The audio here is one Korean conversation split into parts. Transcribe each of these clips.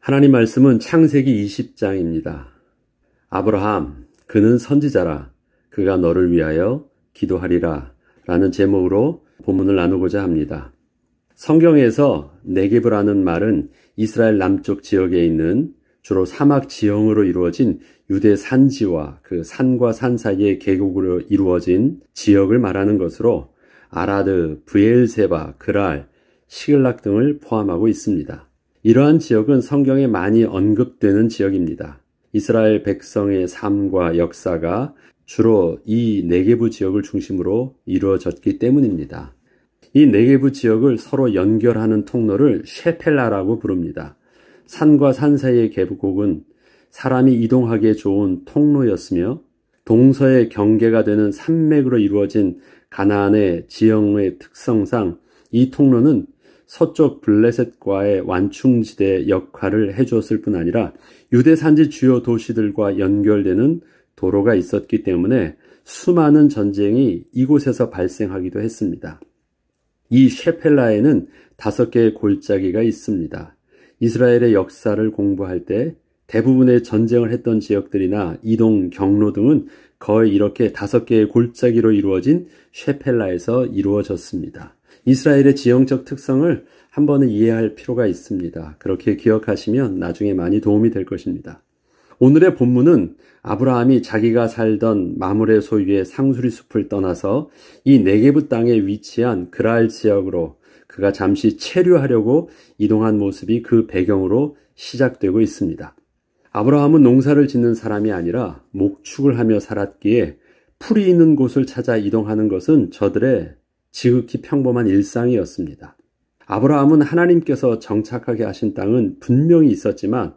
하나님 말씀은 창세기 20장입니다. 아브라함, 그는 선지자라. 그가 너를 위하여 기도하리라. 라는 제목으로 본문을 나누고자 합니다. 성경에서 네게브라는 말은 이스라엘 남쪽 지역에 있는 주로 사막 지형으로 이루어진 유대 산지와 그 산과 산 사이의 계곡으로 이루어진 지역을 말하는 것으로 아라드, 브엘세바, 그랄, 시글락 등을 포함하고 있습니다. 이러한 지역은 성경에 많이 언급되는 지역입니다. 이스라엘 백성의 삶과 역사가 주로 이 네게브 지역을 중심으로 이루어졌기 때문입니다. 이 네게브 지역을 서로 연결하는 통로를 셰펠라라고 부릅니다. 산과 산 사이의 계곡은 사람이 이동하기에 좋은 통로였으며 동서의 경계가 되는 산맥으로 이루어진 가나안의 지형의 특성상 이 통로는 서쪽 블레셋과의 완충지대 역할을 해주었을 뿐 아니라 유대 산지 주요 도시들과 연결되는 도로가 있었기 때문에 수많은 전쟁이 이곳에서 발생하기도 했습니다. 이 셰펠라에는 5개의 골짜기가 있습니다. 이스라엘의 역사를 공부할 때 대부분의 전쟁을 했던 지역들이나 이동 경로 등은 거의 이렇게 5개의 골짜기로 이루어진 셰펠라에서 이루어졌습니다. 이스라엘의 지형적 특성을 한 번은 이해할 필요가 있습니다. 그렇게 기억하시면 나중에 많이 도움이 될 것입니다. 오늘의 본문은 아브라함이 자기가 살던 마므레 소유의 상수리 숲을 떠나서 이 네게브 땅에 위치한 그랄 지역으로 그가 잠시 체류하려고 이동한 모습이 그 배경으로 시작되고 있습니다. 아브라함은 농사를 짓는 사람이 아니라 목축을 하며 살았기에 풀이 있는 곳을 찾아 이동하는 것은 저들의 지극히 평범한 일상이었습니다. 아브라함은 하나님께서 정착하게 하신 땅은 분명히 있었지만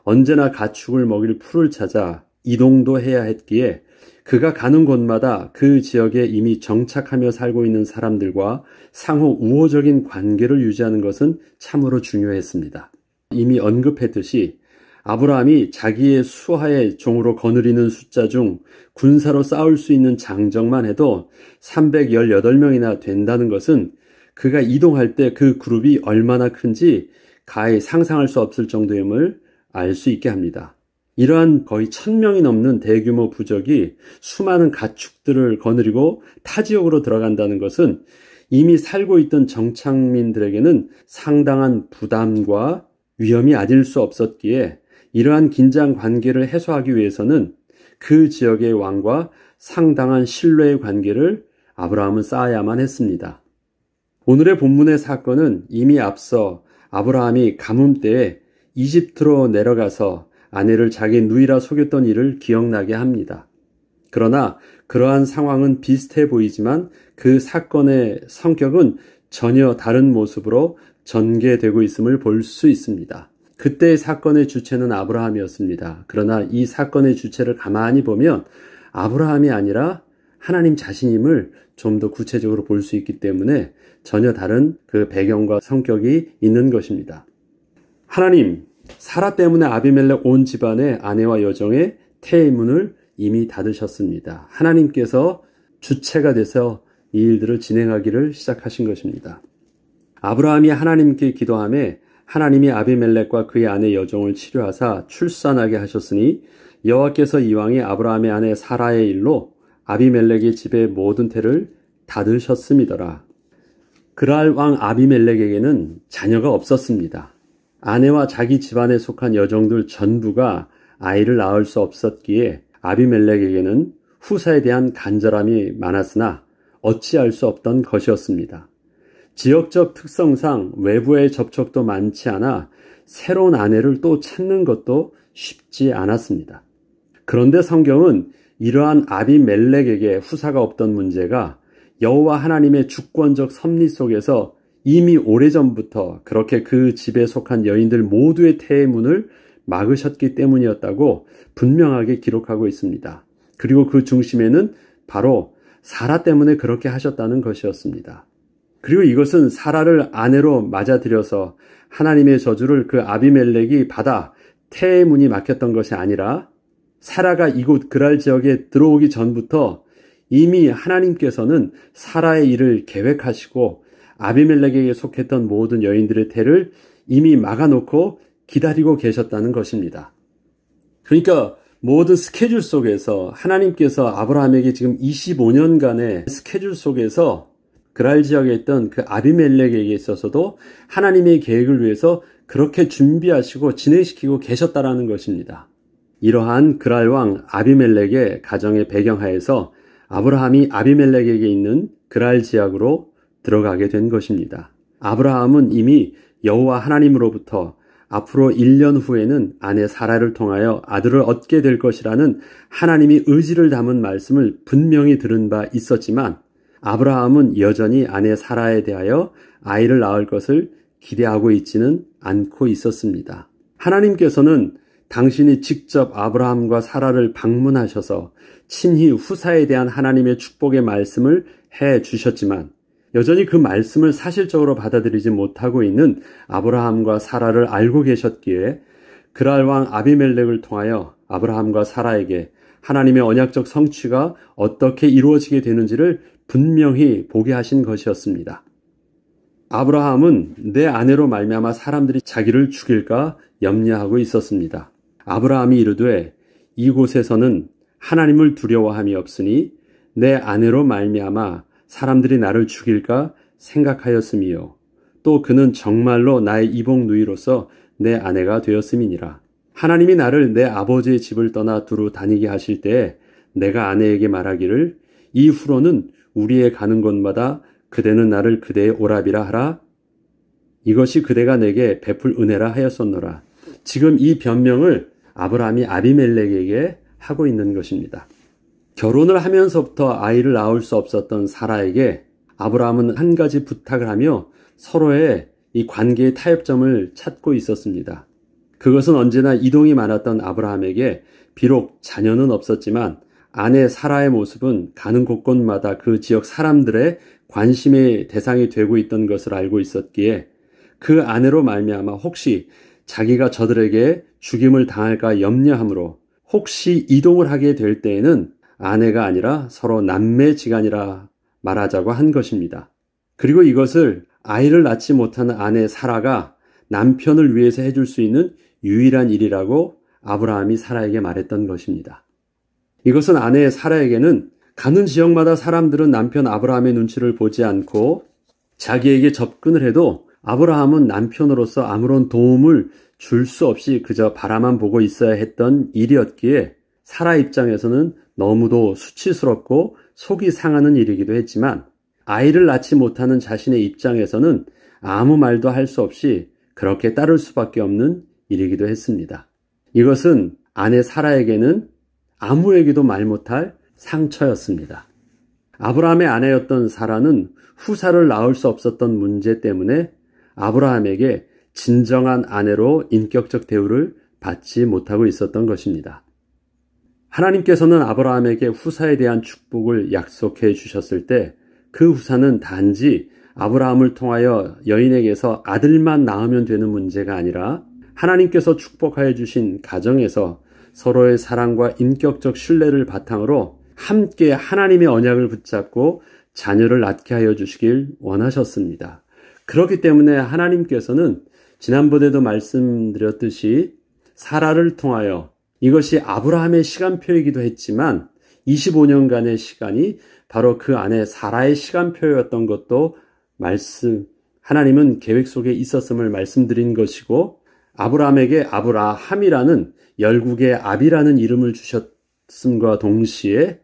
언제나 가축을 먹일 풀을 찾아 이동도 해야 했기에 그가 가는 곳마다 그 지역에 이미 정착하며 살고 있는 사람들과 상호 우호적인 관계를 유지하는 것은 참으로 중요했습니다. 이미 언급했듯이 아브라함이 자기의 수하의 종으로 거느리는 숫자 중 군사로 싸울 수 있는 장정만 해도 318명이나 된다는 것은 그가 이동할 때 그 그룹이 얼마나 큰지 가히 상상할 수 없을 정도임을 알 수 있게 합니다. 이러한 거의 1000명이 넘는 대규모 부족이 수많은 가축들을 거느리고 타 지역으로 들어간다는 것은 이미 살고 있던 정착민들에게는 상당한 부담과 위험이 아닐 수 없었기에 이러한 긴장 관계를 해소하기 위해서는 그 지역의 왕과 상당한 신뢰의 관계를 아브라함은 쌓아야만 했습니다. 오늘의 본문의 사건은 이미 앞서 아브라함이 가뭄 때에 이집트로 내려가서 아내를 자기 누이라 속였던 일을 기억나게 합니다. 그러나 그러한 상황은 비슷해 보이지만 그 사건의 성격은 전혀 다른 모습으로 전개되고 있음을 볼 수 있습니다. 그때의 사건의 주체는 아브라함이었습니다. 그러나 이 사건의 주체를 가만히 보면 아브라함이 아니라 하나님 자신임을 좀 더 구체적으로 볼 수 있기 때문에 전혀 다른 그 배경과 성격이 있는 것입니다. 하나님, 사라 때문에 아비멜렉 온 집안의 아내와 여종의 태의 문을 이미 닫으셨습니다. 하나님께서 주체가 돼서 이 일들을 진행하기를 시작하신 것입니다. 아브라함이 하나님께 기도하며 하나님이 아비멜렉과 그의 아내 여종을 치료하사 출산하게 하셨으니 여호와께서 이왕이 아브라함의 아내 사라의 일로 아비멜렉의 집의 모든 태를 닫으셨음이더라. 그랄 왕 아비멜렉에게는 자녀가 없었습니다. 아내와 자기 집안에 속한 여종들 전부가 아이를 낳을 수 없었기에 아비멜렉에게는 후사에 대한 간절함이 많았으나 어찌할 수 없던 것이었습니다. 지역적 특성상 외부의 접촉도 많지 않아 새로운 아내를 또 찾는 것도 쉽지 않았습니다. 그런데 성경은 이러한 아비멜렉에게 후사가 없던 문제가 여호와 하나님의 주권적 섭리 속에서 이미 오래전부터 그렇게 그 집에 속한 여인들 모두의 태의 문을 막으셨기 때문이었다고 분명하게 기록하고 있습니다. 그리고 그 중심에는 바로 사라 때문에 그렇게 하셨다는 것이었습니다. 그리고 이것은 사라를 아내로 맞아들여서 하나님의 저주를 그 아비멜렉이 받아 태의 문이 막혔던 것이 아니라 사라가 이곳 그랄 지역에 들어오기 전부터 이미 하나님께서는 사라의 일을 계획하시고 아비멜렉에게 속했던 모든 여인들의 태를 이미 막아놓고 기다리고 계셨다는 것입니다. 그러니까 모든 스케줄 속에서 하나님께서 아브라함에게 지금 25년간의 스케줄 속에서 그랄 지역에 있던 그 아비멜렉에게 있어서도 하나님의 계획을 위해서 그렇게 준비하시고 진행시키고 계셨다라는 것입니다. 이러한 그랄 왕 아비멜렉의 가정의 배경하에서 아브라함이 아비멜렉에게 있는 그랄 지역으로 들어가게 된 것입니다. 아브라함은 이미 여호와 하나님으로부터 앞으로 1년 후에는 아내 사라를 통하여 아들을 얻게 될 것이라는 하나님이 의지를 담은 말씀을 분명히 들은 바 있었지만 아브라함은 여전히 아내 사라에 대하여 아이를 낳을 것을 기대하고 있지는 않고 있었습니다. 하나님께서는 당신이 직접 아브라함과 사라를 방문하셔서 친히 후사에 대한 하나님의 축복의 말씀을 해 주셨지만 여전히 그 말씀을 사실적으로 받아들이지 못하고 있는 아브라함과 사라를 알고 계셨기에 그랄 왕 아비멜렉을 통하여 아브라함과 사라에게 하나님의 언약적 성취가 어떻게 이루어지게 되는지를 분명히 보게 하신 것이었습니다. 아브라함은 내 아내로 말미암아 사람들이 자기를 죽일까 염려하고 있었습니다. 아브라함이 이르되 이곳에서는 하나님을 두려워함이 없으니 내 아내로 말미암아 사람들이 나를 죽일까 생각하였음이요. 또 그는 정말로 나의 이복 누이로서 내 아내가 되었음이니라. 하나님이 나를 내 아버지의 집을 떠나 두루 다니게 하실 때에 내가 아내에게 말하기를 이후로는 우리의 가는 곳마다 그대는 나를 그대의 오라비라 하라. 이것이 그대가 내게 베풀 은혜라 하였었노라. 지금 이 변명을 아브라함이 아비멜렉에게 하고 있는 것입니다. 결혼을 하면서부터 아이를 낳을 수 없었던 사라에게 아브라함은 한 가지 부탁을 하며 서로의 이 관계의 타협점을 찾고 있었습니다. 그것은 언제나 이동이 많았던 아브라함에게 비록 자녀는 없었지만 아내 사라의 모습은 가는 곳곳마다 그 지역 사람들의 관심의 대상이 되고 있던 것을 알고 있었기에 그 아내로 말미암아 혹시 자기가 저들에게 죽임을 당할까 염려하므로 혹시 이동을 하게 될 때에는 아내가 아니라 서로 남매지간이라 말하자고 한 것입니다. 그리고 이것을 아이를 낳지 못하는 아내 사라가 남편을 위해서 해줄 수 있는 유일한 일이라고 아브라함이 사라에게 말했던 것입니다. 이것은 아내 사라에게는 가는 지역마다 사람들은 남편 아브라함의 눈치를 보지 않고 자기에게 접근을 해도 아브라함은 남편으로서 아무런 도움을 줄 수 없이 그저 바라만 보고 있어야 했던 일이었기에 사라 입장에서는 너무도 수치스럽고 속이 상하는 일이기도 했지만 아이를 낳지 못하는 자신의 입장에서는 아무 말도 할 수 없이 그렇게 따를 수밖에 없는 일이기도 했습니다. 이것은 아내 사라에게는 아무에게도 말 못할 상처였습니다. 아브라함의 아내였던 사라는 후사를 낳을 수 없었던 문제 때문에 아브라함에게 진정한 아내로 인격적 대우를 받지 못하고 있었던 것입니다. 하나님께서는 아브라함에게 후사에 대한 축복을 약속해 주셨을 때 그 후사는 단지 아브라함을 통하여 여인에게서 아들만 낳으면 되는 문제가 아니라 하나님께서 축복하여 주신 가정에서 서로의 사랑과 인격적 신뢰를 바탕으로 함께 하나님의 언약을 붙잡고 자녀를 낳게 하여 주시길 원하셨습니다. 그렇기 때문에 하나님께서는 지난번에도 말씀드렸듯이 사라를 통하여 이것이 아브라함의 시간표이기도 했지만 25년간의 시간이 바로 그 안에 사라의 시간표였던 것도 하나님은 계획 속에 있었음을 말씀드린 것이고 아브라함에게 아브라함이라는 열국의 아비라는 이름을 주셨음과 동시에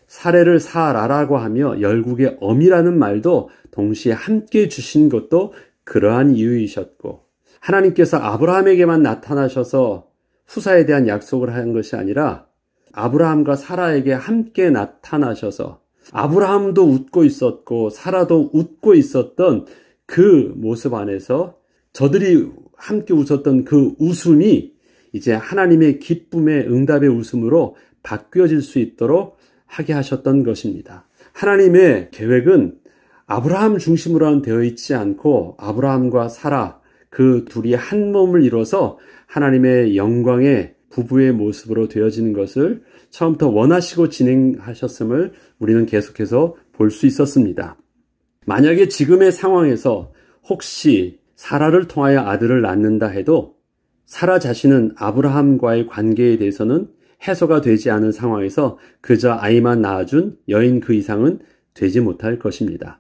사례를 사라라고 하며 열국의 엄이라는 말도 동시에 함께 주신 것도 그러한 이유이셨고 하나님께서 아브라함에게만 나타나셔서 후사에 대한 약속을 한 것이 아니라 아브라함과 사라에게 함께 나타나셔서 아브라함도 웃고 있었고 사라도 웃고 있었던 그 모습 안에서 저들이 함께 웃었던 그 웃음이 이제 하나님의 기쁨의 응답의 웃음으로 바뀌어질 수 있도록 하게 하셨던 것입니다. 하나님의 계획은 아브라함 중심으로 되어 있지 않고 아브라함과 사라 그 둘이 한 몸을 이뤄서 하나님의 영광의 부부의 모습으로 되어지는 것을 처음부터 원하시고 진행하셨음을 우리는 계속해서 볼 수 있었습니다. 만약에 지금의 상황에서 혹시 사라를 통하여 아들을 낳는다 해도 사라 자신은 아브라함과의 관계에 대해서는 해소가 되지 않은 상황에서 그저 아이만 낳아준 여인 그 이상은 되지 못할 것입니다.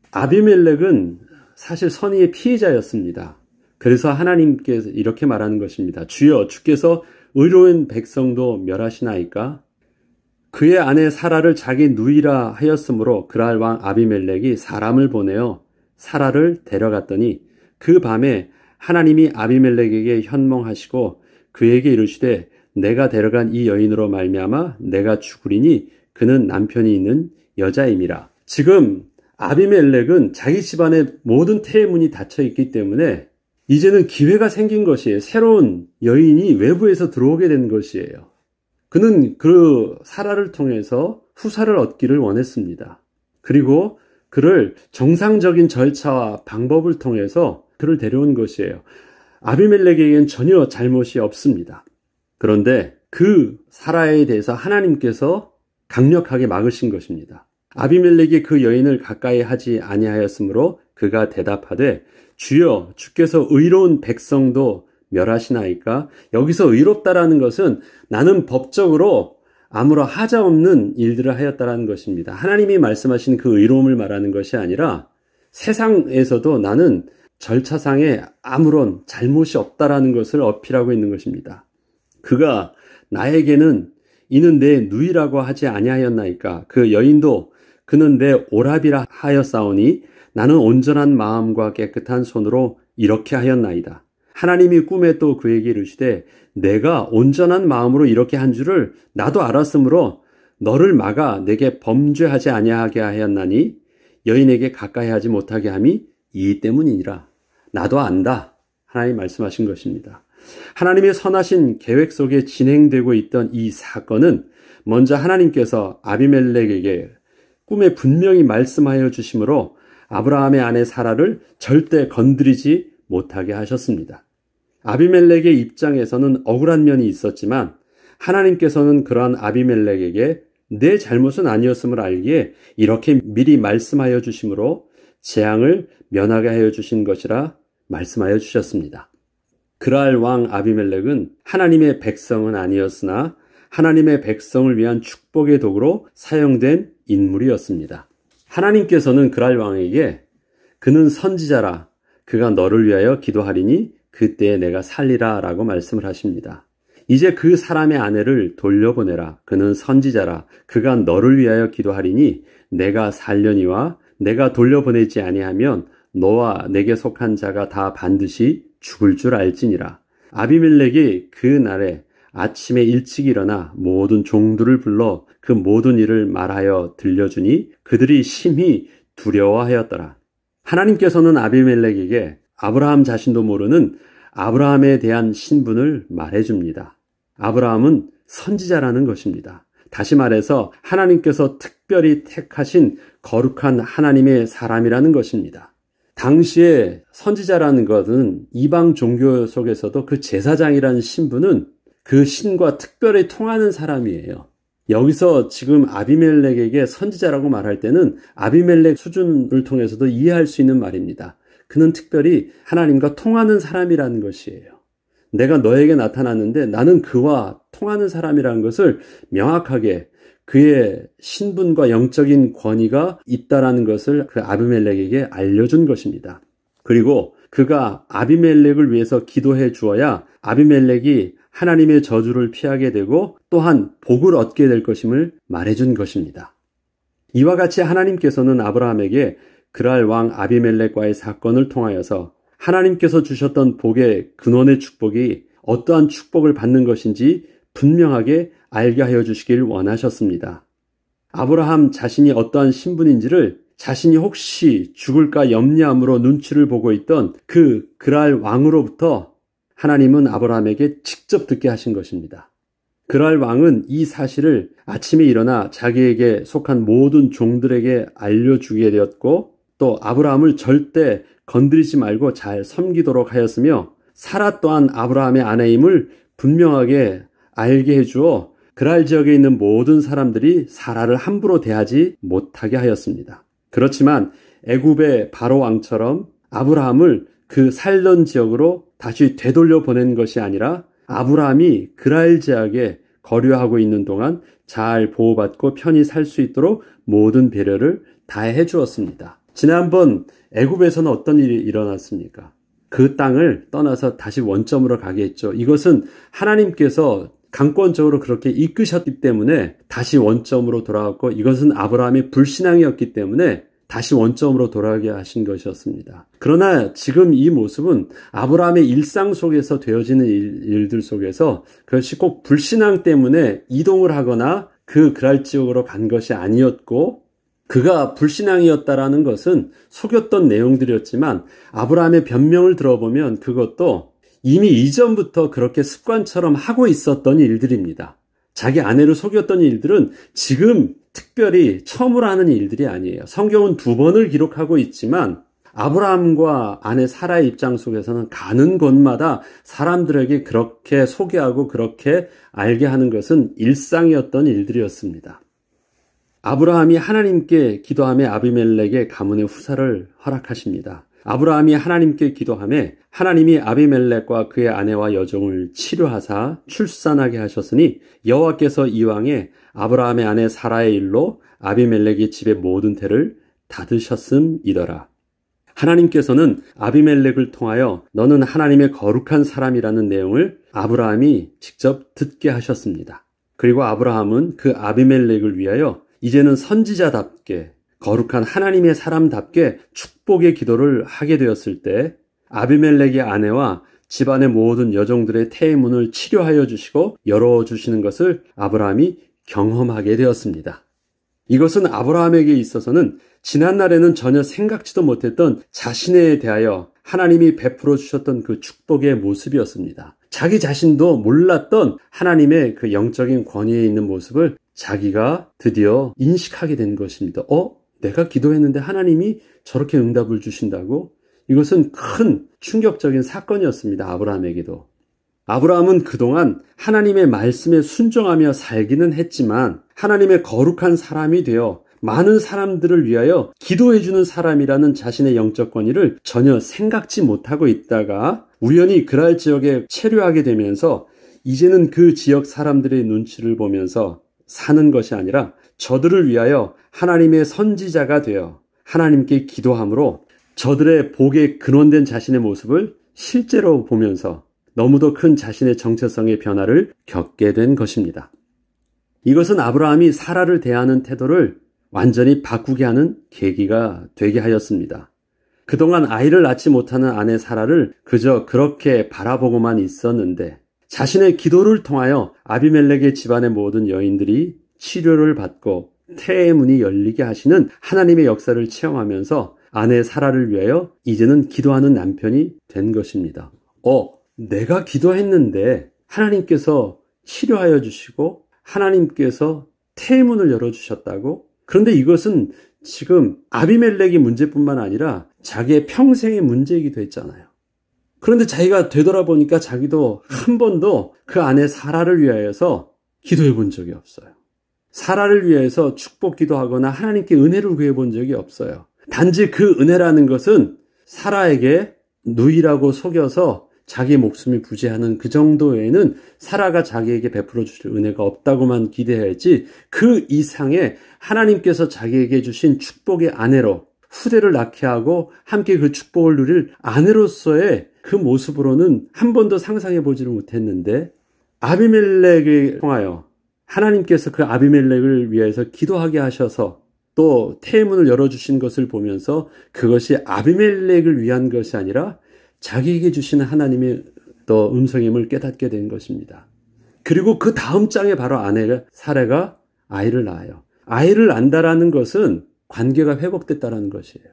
아비멜렉은 사실 선의의 피해자였습니다. 그래서 하나님께서 이렇게 말하는 것입니다. 주여, 주께서 의로운 백성도 멸하시나이까? 그의 아내 사라를 자기 누이라 하였으므로 그랄 왕 아비멜렉이 사람을 보내어 사라를 데려갔더니 그 밤에 하나님이 아비멜렉에게 현몽하시고 그에게 이르시되 내가 데려간 이 여인으로 말미암아 내가 죽으리니 그는 남편이 있는 여자임이라. 지금 아비멜렉은 자기 집안의 모든 태문이 닫혀 있기 때문에 이제는 기회가 생긴 것이에요. 새로운 여인이 외부에서 들어오게 된 것이에요. 그는 그 사라를 통해서 후사를 얻기를 원했습니다. 그리고 그를 정상적인 절차와 방법을 통해서 그를 데려온 것이에요. 아비멜렉에게는 전혀 잘못이 없습니다. 그런데 그 사라에 대해서 하나님께서 강력하게 막으신 것입니다. 아비멜렉이 그 여인을 가까이 하지 아니하였으므로 그가 대답하되 주여, 주께서 의로운 백성도 멸하시나이까? 여기서 의롭다라는 것은 나는 법적으로 아무런 하자 없는 일들을 하였다라는 것입니다. 하나님이 말씀하신 그 의로움을 말하는 것이 아니라 세상에서도 나는 절차상에 아무런 잘못이 없다라는 것을 어필하고 있는 것입니다. 그가 나에게는 이는 내 누이라고 하지 아니하였나이까? 그 여인도 그는 내 오라비라 하였사오니 나는 온전한 마음과 깨끗한 손으로 이렇게 하였나이다. 하나님이 꿈에 또 그에게 이르시되 내가 온전한 마음으로 이렇게 한 줄을 나도 알았으므로 너를 막아 내게 범죄하지 아니하게 하였나니 여인에게 가까이 하지 못하게 함이 이 때문이니라. 나도 안다. 하나님 말씀하신 것입니다. 하나님의 선하신 계획 속에 진행되고 있던 이 사건은 먼저 하나님께서 아비멜렉에게 꿈에 분명히 말씀하여 주심으로 아브라함의 아내 사라를 절대 건드리지 못하게 하셨습니다. 아비멜렉의 입장에서는 억울한 면이 있었지만 하나님께서는 그러한 아비멜렉에게 내 잘못은 아니었음을 알기에 이렇게 미리 말씀하여 주심으로 재앙을 면하게 하여 주신 것이라 말씀하여 주셨습니다. 그랄 왕 아비멜렉은 하나님의 백성은 아니었으나 하나님의 백성을 위한 축복의 도구로 사용된 인물이었습니다. 하나님께서는 그랄 왕에게 그는 선지자라 그가 너를 위하여 기도하리니 그때에 내가 살리라 라고 말씀을 하십니다. 이제 그 사람의 아내를 돌려보내라. 그는 선지자라 그가 너를 위하여 기도하리니 내가 살려니와 내가 돌려보내지 아니하면 너와 내게 속한 자가 다 반드시 죽을 줄 알지니라. 아비멜렉이 그 날에 아침에 일찍 일어나 모든 종들을 불러 그 모든 일을 말하여 들려주니 그들이 심히 두려워하였더라. 하나님께서는 아비멜렉에게 아브라함 자신도 모르는 아브라함에 대한 신분을 말해줍니다. 아브라함은 선지자라는 것입니다. 다시 말해서 하나님께서 특별히 택하신 거룩한 하나님의 사람이라는 것입니다. 당시에 선지자라는 것은 이방 종교 속에서도 그 제사장이라는 신분은 그 신과 특별히 통하는 사람이에요. 여기서 지금 아비멜렉에게 선지자라고 말할 때는 아비멜렉 수준을 통해서도 이해할 수 있는 말입니다. 그는 특별히 하나님과 통하는 사람이라는 것이에요. 내가 너에게 나타났는데 나는 그와 통하는 사람이라는 것을 명확하게 그의 신분과 영적인 권위가 있다라는 것을 그 아비멜렉에게 알려준 것입니다. 그리고 그가 아비멜렉을 위해서 기도해 주어야 아비멜렉이 하나님의 저주를 피하게 되고 또한 복을 얻게 될 것임을 말해준 것입니다. 이와 같이 하나님께서는 아브라함에게 그랄 왕 아비멜렉과의 사건을 통하여서 하나님께서 주셨던 복의 근원의 축복이 어떠한 축복을 받는 것인지 분명하게 알게 하여 주시길 원하셨습니다. 아브라함 자신이 어떠한 신분인지를 자신이 혹시 죽을까 염려함으로 눈치를 보고 있던 그랄 왕으로부터 하나님은 아브라함에게 직접 듣게 하신 것입니다. 그랄 왕은 이 사실을 아침에 일어나 자기에게 속한 모든 종들에게 알려주게 되었고 또 아브라함을 절대 건드리지 말고 잘 섬기도록 하였으며 사라 또한 아브라함의 아내임을 분명하게 알게 해주어 그랄 지역에 있는 모든 사람들이 사라를 함부로 대하지 못하게 하였습니다. 그렇지만 애굽의 바로 왕처럼 아브라함을 그 살던 지역으로 다시 되돌려 보낸 것이 아니라 아브라함이 그랄 지역에 거류하고 있는 동안 잘 보호받고 편히 살 수 있도록 모든 배려를 다해 주었습니다. 지난번 애굽에서는 어떤 일이 일어났습니까? 그 땅을 떠나서 다시 원점으로 가게 했죠. 이것은 하나님께서 강권적으로 그렇게 이끄셨기 때문에 다시 원점으로 돌아왔고, 이것은 아브라함의 불신앙이었기 때문에 다시 원점으로 돌아가게 하신 것이었습니다. 그러나 지금 이 모습은 아브라함의 일상 속에서 되어지는 일들 속에서 그것이 꼭 불신앙 때문에 이동을 하거나 그 그랄 지역으로 간 것이 아니었고, 그가 불신앙이었다라는 것은 속였던 내용들이었지만 아브라함의 변명을 들어보면 그것도 이미 이전부터 그렇게 습관처럼 하고 있었던 일들입니다. 자기 아내를 속였던 일들은 지금 특별히 처음으로 하는 일들이 아니에요. 성경은 2번을 기록하고 있지만 아브라함과 아내 사라의 입장 속에서는 가는 곳마다 사람들에게 그렇게 소개하고 그렇게 알게 하는 것은 일상이었던 일들이었습니다. 아브라함이 하나님께 기도하며 아비멜렉의 가문의 후사를 허락하십니다. 아브라함이 하나님께 기도하며 하나님이 아비멜렉과 그의 아내와 여종을 치료하사 출산하게 하셨으니 여호와께서 이왕에 아브라함의 아내 사라의 일로 아비멜렉의 집의 모든 태를 닫으셨음이더라. 하나님께서는 아비멜렉을 통하여 너는 하나님의 거룩한 사람이라는 내용을 아브라함이 직접 듣게 하셨습니다. 그리고 아브라함은 그 아비멜렉을 위하여 이제는 선지자답게 거룩한 하나님의 사람답게 축복의 기도를 하게 되었을 때 아비멜렉의 아내와 집안의 모든 여종들의 태의 문을 치료하여 주시고 열어주시는 것을 아브라함이 경험하게 되었습니다. 이것은 아브라함에게 있어서는 지난날에는 전혀 생각지도 못했던 자신에 대하여 하나님이 베풀어 주셨던 그 축복의 모습이었습니다. 자기 자신도 몰랐던 하나님의 그 영적인 권위에 있는 모습을 자기가 드디어 인식하게 된 것입니다. 내가 기도했는데 하나님이 저렇게 응답을 주신다고? 이것은 큰 충격적인 사건이었습니다. 아브라함에게도. 아브라함은 그동안 하나님의 말씀에 순종하며 살기는 했지만 하나님의 거룩한 사람이 되어 많은 사람들을 위하여 기도해주는 사람이라는 자신의 영적 권위를 전혀 생각지 못하고 있다가 우연히 그랄 지역에 체류하게 되면서 이제는 그 지역 사람들의 눈치를 보면서 사는 것이 아니라 저들을 위하여 하나님의 선지자가 되어 하나님께 기도함으로 저들의 복에 근원된 자신의 모습을 실제로 보면서 너무도 큰 자신의 정체성의 변화를 겪게 된 것입니다. 이것은 아브라함이 사라를 대하는 태도를 완전히 바꾸게 하는 계기가 되게 하였습니다. 그동안 아이를 낳지 못하는 아내 사라를 그저 그렇게 바라보고만 있었는데 자신의 기도를 통하여 아비멜렉의 집안의 모든 여인들이 치료를 받고 태의 문이 열리게 하시는 하나님의 역사를 체험하면서 아내 사라를 위하여 이제는 기도하는 남편이 된 것입니다. 내가 기도했는데 하나님께서 치료하여 주시고 하나님께서 태의 문을 열어주셨다고? 그런데 이것은 지금 아비멜렉의 문제뿐만 아니라 자기의 평생의 문제이기도 했잖아요. 그런데 자기가 되돌아보니까 자기도 한 번도 그 아내 사라를 위하여서 기도해 본 적이 없어요. 사라를 위해서 축복 기도하거나 하나님께 은혜를 구해 본 적이 없어요. 단지 그 은혜라는 것은 사라에게 누이라고 속여서 자기 목숨이 부재하는 그 정도에는 사라가 자기에게 베풀어 주실 은혜가 없다고만 기대해야지 그 이상의 하나님께서 자기에게 주신 축복의 아내로 후대를 낳게 하고 함께 그 축복을 누릴 아내로서의 그 모습으로는 한 번도 상상해 보지를 못했는데 아비멜렉을 통하여 하나님께서 그 아비멜렉을 위해서 기도하게 하셔서 또 태의 문을 열어주신 것을 보면서 그것이 아비멜렉을 위한 것이 아니라 자기에게 주시는 하나님의 또 음성임을 깨닫게 된 것입니다. 그리고 그 다음 장에 바로 아내가 사라가 아이를 낳아요. 아이를 낳는다라는 것은 관계가 회복됐다라는 것이에요.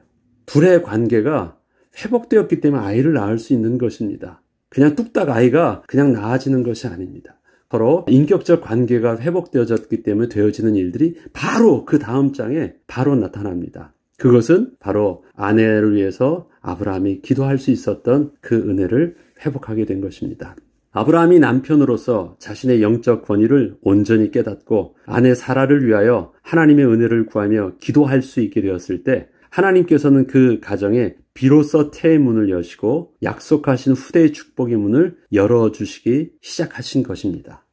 둘의 관계가 회복되었기 때문에 아이를 낳을 수 있는 것입니다. 그냥 뚝딱 아이가 그냥 낳아지는 것이 아닙니다. 서로 인격적 관계가 회복되어졌기 때문에 되어지는 일들이 바로 그 다음 장에 바로 나타납니다. 그것은 바로 아내를 위해서 아브라함이 기도할 수 있었던 그 은혜를 회복하게 된 것입니다. 아브라함이 남편으로서 자신의 영적 권위를 온전히 깨닫고 아내 사라를 위하여 하나님의 은혜를 구하며 기도할 수 있게 되었을 때 하나님께서는 그 가정에 비로소 태의 문을 여시고 약속하신 후대의 축복의 문을 열어주시기 시작하신 것입니다.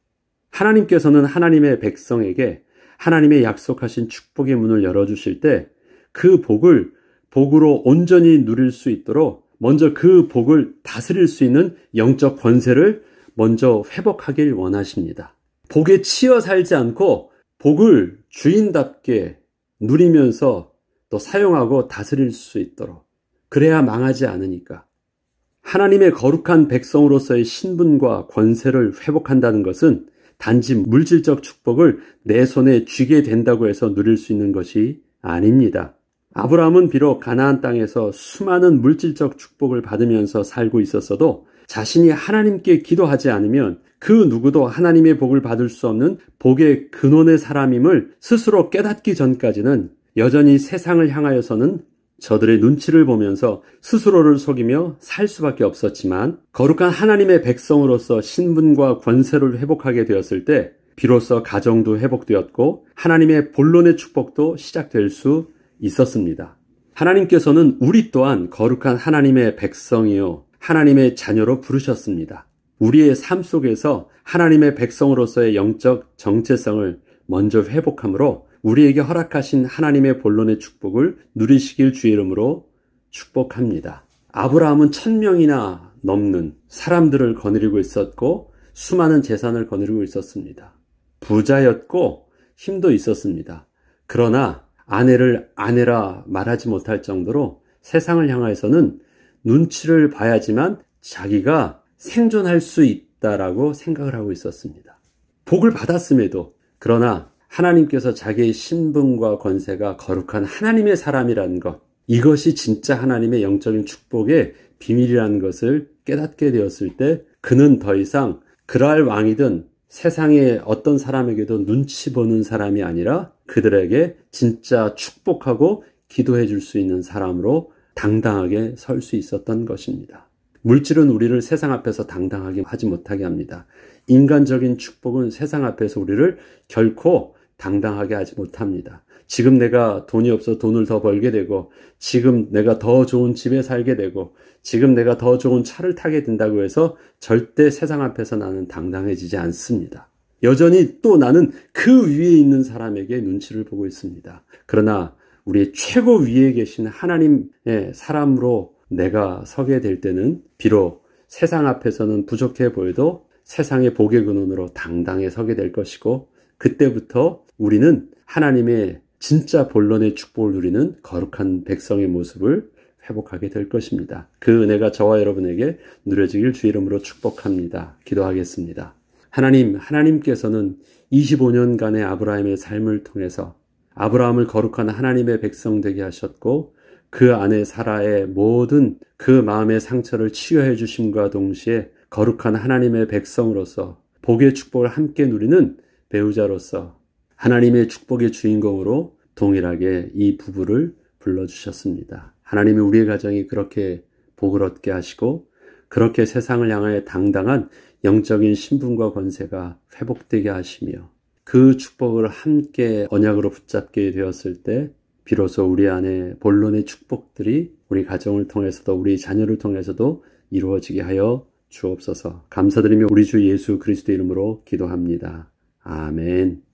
하나님께서는 하나님의 백성에게 하나님의 약속하신 축복의 문을 열어주실 때 그 복으로 온전히 누릴 수 있도록 먼저 그 복을 다스릴 수 있는 영적 권세를 먼저 회복하길 원하십니다. 복에 치여 살지 않고 복을 주인답게 누리면서 또 사용하고 다스릴 수 있도록, 그래야 망하지 않으니까. 하나님의 거룩한 백성으로서의 신분과 권세를 회복한다는 것은 단지 물질적 축복을 내 손에 쥐게 된다고 해서 누릴 수 있는 것이 아닙니다. 아브라함은 비록 가나안 땅에서 수많은 물질적 축복을 받으면서 살고 있었어도 자신이 하나님께 기도하지 않으면 그 누구도 하나님의 복을 받을 수 없는 복의 근원의 사람임을 스스로 깨닫기 전까지는 여전히 세상을 향하여서는 저들의 눈치를 보면서 스스로를 속이며 살 수밖에 없었지만, 거룩한 하나님의 백성으로서 신분과 권세를 회복하게 되었을 때 비로소 가정도 회복되었고 하나님의 본론의 축복도 시작될 수 있었습니다. 하나님께서는 우리 또한 거룩한 하나님의 백성이요 하나님의 자녀로 부르셨습니다. 우리의 삶 속에서 하나님의 백성으로서의 영적 정체성을 먼저 회복함으로 우리에게 허락하신 하나님의 본론의 축복을 누리시길 주의 이름으로 축복합니다. 아브라함은 1000명이나 넘는 사람들을 거느리고 있었고 수많은 재산을 거느리고 있었습니다. 부자였고 힘도 있었습니다. 그러나 아내를 아내라 말하지 못할 정도로 세상을 향해서는 눈치를 봐야지만 자기가 생존할 수 있다라고 생각을 하고 있었습니다. 복을 받았음에도, 그러나 하나님께서 자기의 신분과 권세가 거룩한 하나님의 사람이라는 것, 이것이 진짜 하나님의 영적인 축복의 비밀이라는 것을 깨닫게 되었을 때 그는 더 이상 그랄 왕이든 세상의 어떤 사람에게도 눈치 보는 사람이 아니라 그들에게 진짜 축복하고 기도해 줄 수 있는 사람으로 당당하게 설 수 있었던 것입니다. 물질은 우리를 세상 앞에서 당당하게 하지 못하게 합니다. 인간적인 축복은 세상 앞에서 우리를 결코 당당하게 하지 못합니다. 지금 내가 돈이 없어 돈을 더 벌게 되고, 지금 내가 더 좋은 집에 살게 되고, 지금 내가 더 좋은 차를 타게 된다고 해서 절대 세상 앞에서 나는 당당해지지 않습니다. 여전히 또 나는 그 위에 있는 사람에게 눈치를 보고 있습니다. 그러나 우리의 최고 위에 계신 하나님의 사람으로 내가 서게 될 때는 비록 세상 앞에서는 부족해 보여도 세상의 복의 근원으로 당당히 서게 될 것이고, 그때부터 우리는 하나님의 진짜 본론의 축복을 누리는 거룩한 백성의 모습을 회복하게 될 것입니다. 그 은혜가 저와 여러분에게 누려지길 주의 이름으로 축복합니다. 기도하겠습니다. 하나님께서는 25년간의 아브라함의 삶을 통해서 아브라함을 거룩한 하나님의 백성 되게 하셨고, 그 아내 사라의 모든 그 마음의 상처를 치유해 주심과 동시에 거룩한 하나님의 백성으로서 복의 축복을 함께 누리는 배우자로서 하나님의 축복의 주인공으로 동일하게 이 부부를 불러주셨습니다. 하나님은 우리의 가정이 그렇게 복을 얻게 하시고 그렇게 세상을 향하여 당당한 영적인 신분과 권세가 회복되게 하시며, 그 축복을 함께 언약으로 붙잡게 되었을 때 비로소 우리 안에 본론의 축복들이 우리 가정을 통해서도 우리 자녀를 통해서도 이루어지게 하여 주옵소서. 감사드리며 우리 주 예수 그리스도의 이름으로 기도합니다. 아멘.